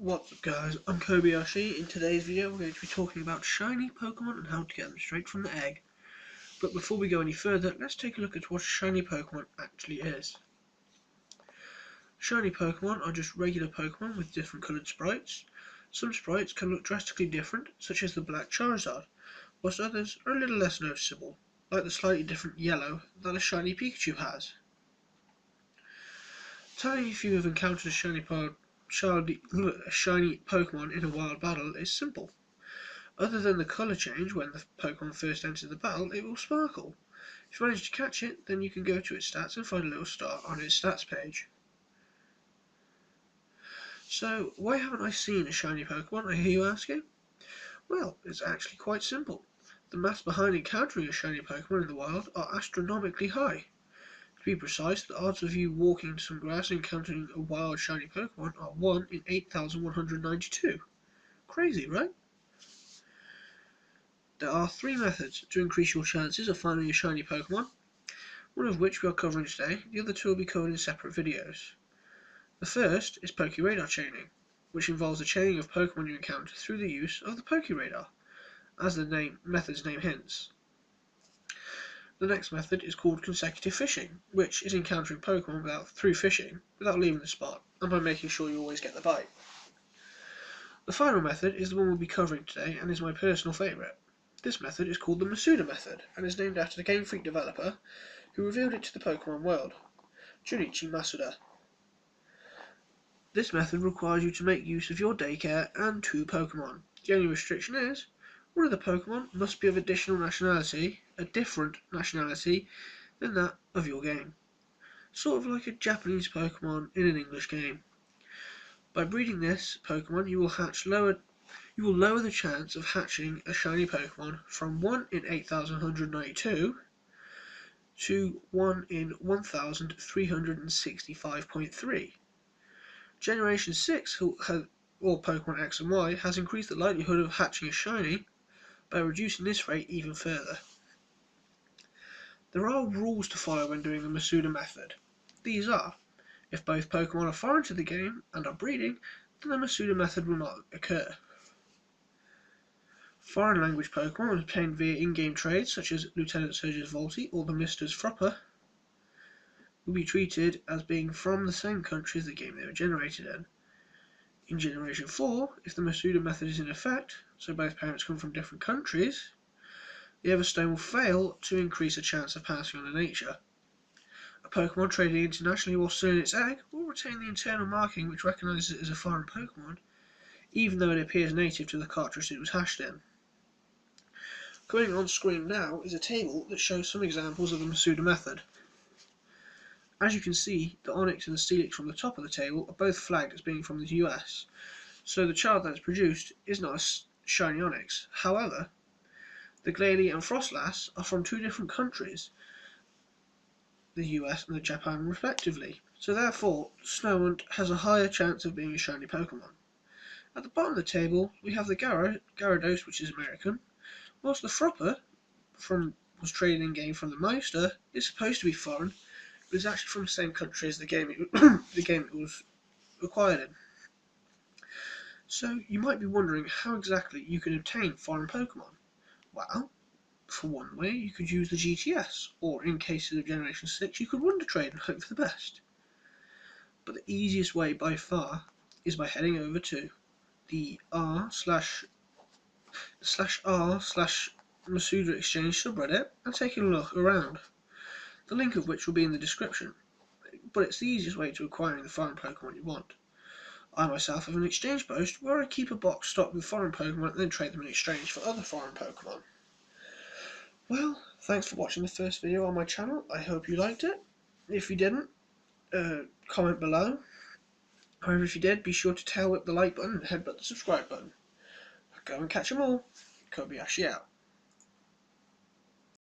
What's up guys, I'm Kobayashi. In today's video we're going to be talking about shiny Pokemon and how to get them straight from the egg. But before we go any further, let's take a look at what a shiny Pokemon actually is. Shiny Pokemon are just regular Pokemon with different coloured sprites. Some sprites can look drastically different, such as the black Charizard, whilst others are a little less noticeable, like the slightly different yellow that a shiny Pikachu has. Telling if you have encountered a shiny Pokemon in a wild battle is simple. Other than the colour change when the Pokemon first enters the battle, it will sparkle. If you manage to catch it, then you can go to its stats and find a little star on its stats page. So, why haven't I seen a shiny Pokemon, I hear you asking? Well, it's actually quite simple. The maths behind encountering a shiny Pokemon in the wild are astronomically high. To be precise, the odds of you walking into some grass and encountering a wild shiny Pokemon are 1 in 8,192. Crazy, right? There are 3 methods to increase your chances of finding a shiny Pokemon, one of which we are covering today. The other 2 will be covered in separate videos. The first is Pokeradar chaining, which involves the chaining of Pokemon you encounter through the use of the Pokeradar, as the method's name hints. The next method is called consecutive fishing, which is encountering Pokemon through fishing without leaving the spot, and by making sure you always get the bite. The final method is the one we'll be covering today and is my personal favourite. This method is called the Masuda method and is named after the Game Freak developer who revealed it to the Pokemon world, Junichi Masuda. This method requires you to make use of your daycare and 2 Pokemon. The only restriction is, one of the Pokemon must be of a different nationality than that of your game. Sort of like a Japanese Pokemon in an English game. By breeding this Pokemon, you will lower the chance of hatching a shiny Pokemon from 1 in 8,192 to 1 in 1,365.3. Generation 6, or Pokemon X and Y, has increased the likelihood of hatching a shiny by reducing this rate even further. There are rules to follow when doing the Masuda method. These are: if both Pokemon are foreign to the game and are breeding, then the Masuda method will not occur. Foreign language Pokemon obtained via in-game trades, such as Lieutenant Surge's Volty or the Mr.'s Frupper, will be treated as being from the same country as the game they were generated in. In Generation 4, if the Masuda method is in effect, so both parents come from different countries, the Everstone will fail to increase the chance of passing on to nature. A Pokemon traded internationally while still in its egg will retain the internal marking which recognises it as a foreign Pokemon, even though it appears native to the cartridge it was hatched in. Going on screen now is a table that shows some examples of the Masuda method. As you can see, the Onix and the Steelix from the top of the table are both flagged as being from the US, so the child that is produced is not a shiny Onix. However, the Glalie and Frostlass are from 2 different countries, the US and the Japan respectively, so therefore Snorunt has a higher chance of being a shiny Pokemon. At the bottom of the table we have the Gyarados, which is American, whilst the Frupper was traded in game from the Meister is supposed to be foreign, but is actually from the same country as the game it was acquired in. So you might be wondering how exactly you can obtain foreign Pokemon. Well, for one way you could use the GTS, or in cases of Generation 6 you could Wonder Trade and hope for the best. But the easiest way by far is by heading over to the r/r/Masuda Exchange subreddit and taking a look around, the link of which will be in the description. But it's the easiest way to acquiring the foreign Pokemon you want. I myself have an exchange post where I keep a box stocked with foreign Pokemon and then trade them in exchange for other foreign Pokemon. Well, thanks for watching the first video on my channel. I hope you liked it. If you didn't, comment below. However, if you did, be sure to tail whip the like button and headbutt the subscribe button. Go and catch them all. Kobayashi out.